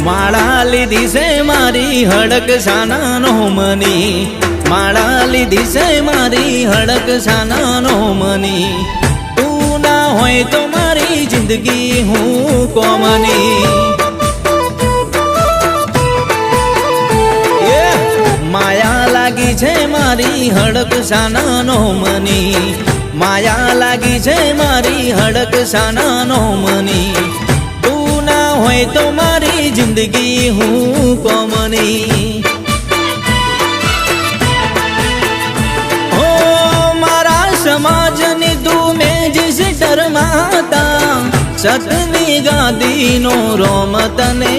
માળા લીધી છે મારી હડક સાનાનો મની, માળા લીધી છે મારી હડક સાનાનો મની, તું ના હોય તો મારી જિંદગી હું કોમની। માયા લાગી છે મારી હડક સાનાનો મની, માયા લાગી છે મારી હડક સાનાનો મની, તું ના હોય તો મારી જિંદગી હું કોમની। ઓ મારા સમાજની તું મેજિસ્ટર માતા, સતની ગાદીનો રોમ તને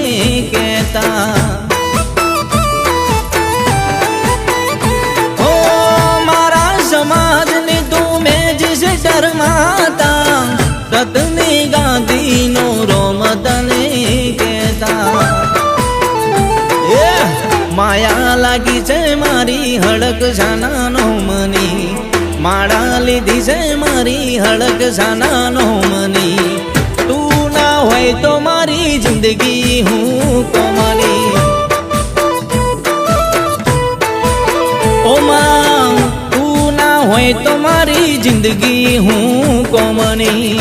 કહેતા। સમાજની તું મેજિસ્ટર માતા, સતની ગાંધીનો રોમ તને કહેતા। માયા લાગી છે મારી હડક સાનાનો મની, માળા લીધી છે મારી હડક સાનાનો મની, તું ના હોય તો મારી જિંદગી હું કોમની। ઓ માં હોય તો મારી જિંદગી હું કોમની।